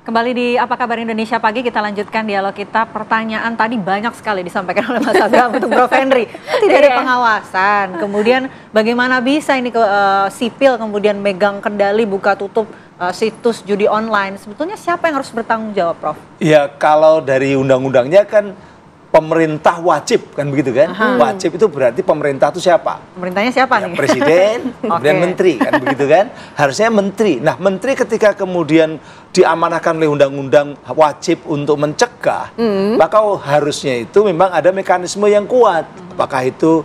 Kembali di Apa Kabar Indonesia Pagi, kita lanjutkan dialog kita. Pertanyaan tadi banyak sekali disampaikan oleh Mas Abraham untuk Prof. Henry. Tidak ada pengawasan. Kemudian bagaimana bisa ini sipil kemudian megang kendali buka tutup situs judi online. Sebetulnya siapa yang harus bertanggung jawab, Prof? Ya, kalau dari undang-undangnya kan pemerintah wajib, kan begitu kan? Wajib itu berarti pemerintah itu siapa? Pemerintahnya siapa nih? Presiden, kemudian menteri, kan begitu kan? Harusnya menteri. Nah, menteri ketika kemudian diamanahkan oleh undang-undang wajib untuk mencegah, maka harusnya itu memang ada mekanisme yang kuat. Apakah itu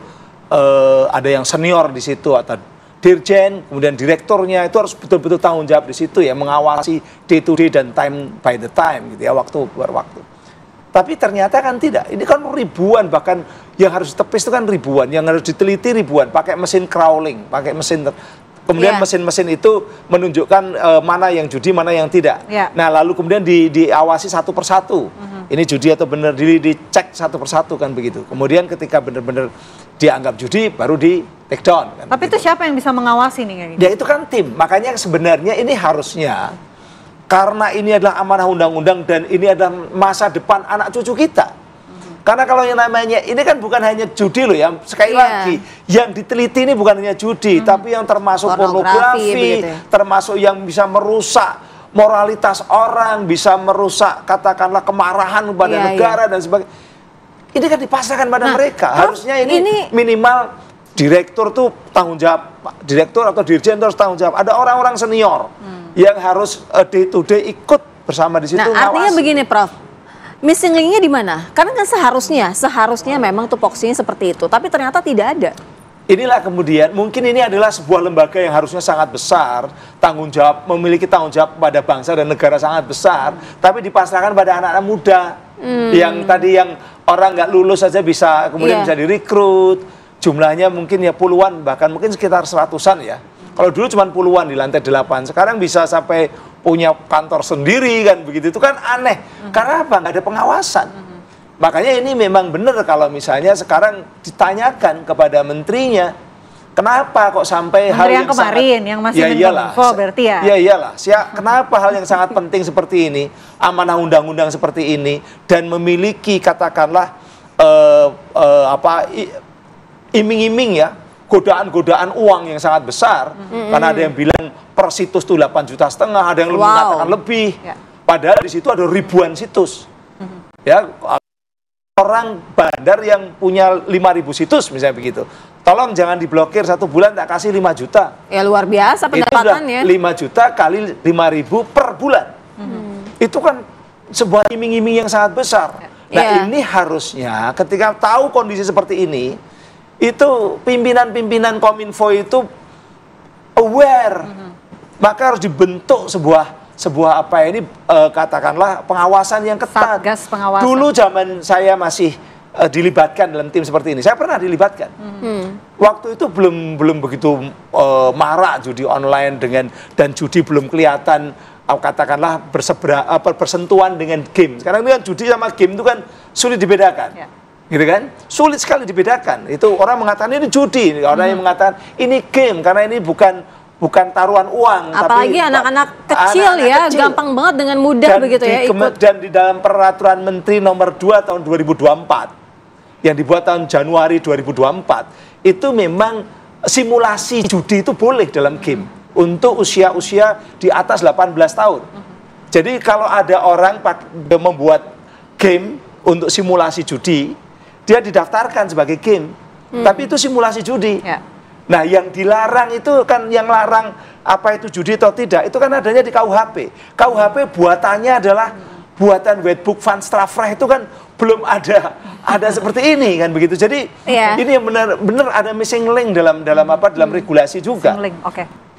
ada yang senior di situ atau dirjen, kemudian direkturnya itu harus betul-betul tanggung jawab di situ ya, mengawasi day to day dan time by the time gitu ya, waktu per waktu. Tapi ternyata kan tidak, ini kan ribuan, bahkan yang harus ditepis itu kan ribuan, yang harus diteliti ribuan, pakai mesin crawling, pakai mesin, kemudian mesin-mesin itu menunjukkan mana yang judi, mana yang tidak. Nah lalu kemudian diawasi satu persatu, ini judi atau benar, dicek satu persatu kan begitu. Kemudian ketika benar-benar dianggap judi, baru di take down. Kan tapi begitu. Itu siapa yang bisa mengawasi nih? Kayak gitu? Ya itu kan tim, makanya sebenarnya ini harusnya, karena ini adalah amanah undang-undang dan ini adalah masa depan anak cucu kita. Karena kalau yang namanya, ini kan bukan hanya judi loh ya, sekali lagi, yang diteliti ini bukan hanya judi, tapi yang termasuk pornografi, termasuk yang bisa merusak moralitas orang, bisa merusak katakanlah kemarahan kepada negara dan sebagainya. Ini kan dipasrahkan pada mereka, harusnya ini minimal direktur tuh tanggung jawab, direktur atau dirjen harus tanggung jawab, ada orang-orang senior yang harus day to day ikut bersama di situ. Nah, artinya begini, Prof. Missing link-nya di mana? Karena kan seharusnya memang tupoksinya seperti itu, tapi ternyata tidak ada. Inilah kemudian, mungkin ini adalah sebuah lembaga yang harusnya sangat besar, tanggung jawab, memiliki tanggung jawab pada bangsa dan negara sangat besar, tapi dipasrahkan pada anak-anak muda, yang tadi yang orang nggak lulus saja bisa kemudian bisa direkrut, jumlahnya mungkin ya puluhan, bahkan mungkin sekitar 100-an ya. Kalau dulu cuma puluhan di lantai 8, sekarang bisa sampai punya kantor sendiri kan begitu, itu kan aneh. Karena apa? Nggak ada pengawasan. Makanya ini memang benar kalau misalnya sekarang ditanyakan kepada menterinya, kenapa kok sampai hal yang kemarin yang masih Menkominfo berarti ya? Ya iyalah. Kenapa hal yang sangat penting seperti ini, amanah undang-undang seperti ini, dan memiliki katakanlah iming-iming ya, godaan-godaan uang yang sangat besar, karena ada yang bilang per situs itu 8,5 juta, ada yang mengatakan lebih, padahal di situ ada ribuan situs. Ya, orang bandar yang punya 5.000 situs misalnya begitu, tolong jangan diblokir 1 bulan, tak kasih 5 juta. Ya luar biasa pendapatannya. 5 juta kali 5.000 per bulan. Itu kan sebuah iming-iming yang sangat besar. Nah ini harusnya ketika tahu kondisi seperti ini, itu pimpinan-pimpinan Kominfo itu aware, maka harus dibentuk sebuah apa ini katakanlah pengawasan yang ketat. Satgas pengawasan. Dulu zaman saya masih dilibatkan dalam tim seperti ini, saya pernah dilibatkan. Waktu itu belum begitu marak judi online dan judi belum kelihatan katakanlah bersentuhan dengan game. Sekarang itu kan judi sama game itu kan sulit dibedakan. Gitu kan, sulit sekali dibedakan. Itu orang mengatakan ini judi, orang yang mengatakan ini game karena ini bukan taruhan uang. Apalagi anak-anak kecil ya, gampang banget dengan mudah dan begitu ya ikut. Dan di dalam peraturan Menteri nomor 2 tahun 2024 yang dibuat tahun Januari 2024 itu memang simulasi judi itu boleh dalam game untuk usia-usia di atas 18 tahun. Jadi kalau ada orang membuat game untuk simulasi judi, dia didaftarkan sebagai game, tapi itu simulasi judi. Nah, yang dilarang itu kan, yang larang apa itu judi atau tidak, itu kan adanya di KUHP. KUHP buatannya adalah buatan Wetboek van Strafrecht, itu kan belum ada seperti ini kan begitu. Jadi ini yang benar ada missing link dalam regulasi juga.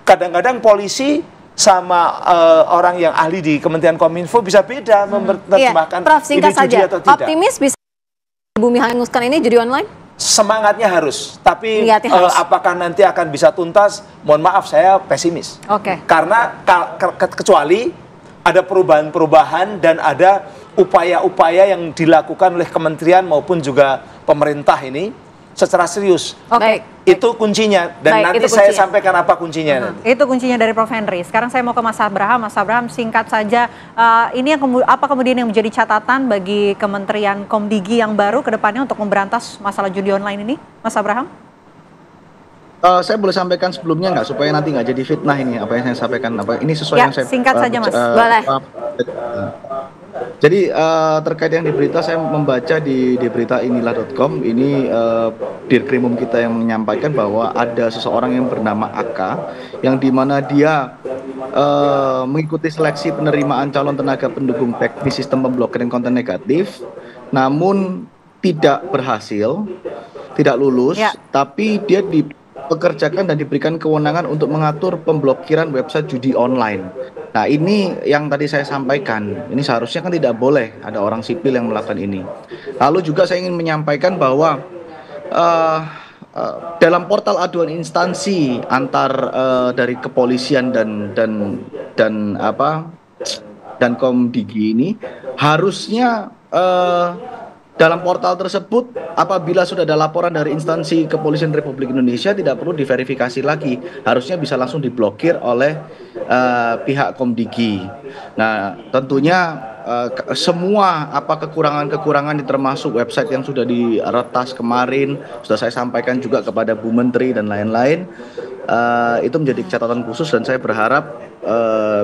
Kadang-kadang polisi sama orang yang ahli di Kementerian Kominfo bisa beda menerjemahkan ini judi atau tidak. Optimis bisa bumi hanguskan ini judi online? Semangatnya harus, tapi apakah nanti akan bisa tuntas? Mohon maaf, saya pesimis. Karena kecuali ada perubahan-perubahan dan ada upaya-upaya yang dilakukan oleh kementerian maupun juga pemerintah ini, secara serius. Baik. Itu kuncinya, dan Baik, nanti itu saya kuncinya. sampaikan apa kuncinya nanti. Itu kuncinya dari Prof. Henry. Sekarang saya mau ke Mas Abraham. Mas Abraham, singkat saja, ini yang apa kemudian yang menjadi catatan bagi Kementerian Komdigi yang baru ke depannya untuk memberantas masalah judi online ini, Mas Abraham? Saya boleh sampaikan sebelumnya nggak supaya nanti nggak jadi fitnah ini apa yang saya sampaikan, apa ini sesuai Ya, yang saya singkat saja, Mas. Boleh. Jadi terkait yang di berita, saya membaca di berita inilah.com ini, Dirkrimum kita yang menyampaikan bahwa ada seseorang yang bernama AK yang dimana dia mengikuti seleksi penerimaan calon tenaga pendukung teknis sistem pemblokiran konten negatif, namun tidak berhasil, tidak lulus, Ya. tapi dia dipekerjakan dan diberikan kewenangan untuk mengatur pemblokiran website judi online. Nah, ini yang tadi saya sampaikan, ini seharusnya kan tidak boleh ada orang sipil yang melakukan ini. Lalu juga saya ingin menyampaikan bahwa dalam portal aduan instansi antar dari kepolisian dan Komdigi ini harusnya dalam portal tersebut, apabila sudah ada laporan dari instansi Kepolisian Republik Indonesia, tidak perlu diverifikasi lagi, harusnya bisa langsung diblokir oleh pihak Komdigi. Nah, tentunya semua kekurangan-kekurangan termasuk website yang sudah diretas kemarin, sudah saya sampaikan juga kepada Bu Menteri dan lain-lain, itu menjadi catatan khusus dan saya berharap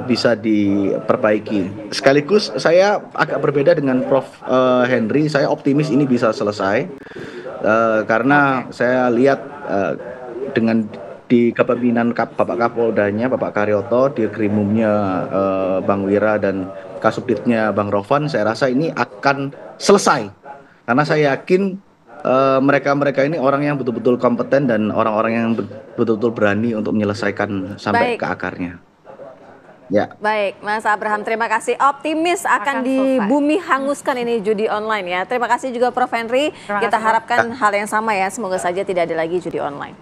bisa diperbaiki. Sekaligus saya agak berbeda dengan Prof. Henry, saya optimis ini bisa selesai karena saya lihat dengan di kepemimpinan Bapak Kapoldanya, Bapak Karyoto, Dirkrimumnya Bang Wira dan Kasubditnya Bang Rovan, saya rasa ini akan selesai karena saya yakin mereka ini orang yang betul-betul kompeten dan orang-orang yang betul-betul berani untuk menyelesaikan sampai Baik. ke akarnya. Ya. Baik, Mas Abraham, terima kasih. Optimis akan Akan dibumi hanguskan ini judi online ya. Terima kasih juga Prof. Henry. Terima Kita kasih, Prof. harapkan hal yang sama ya. Semoga saja tidak ada lagi judi online.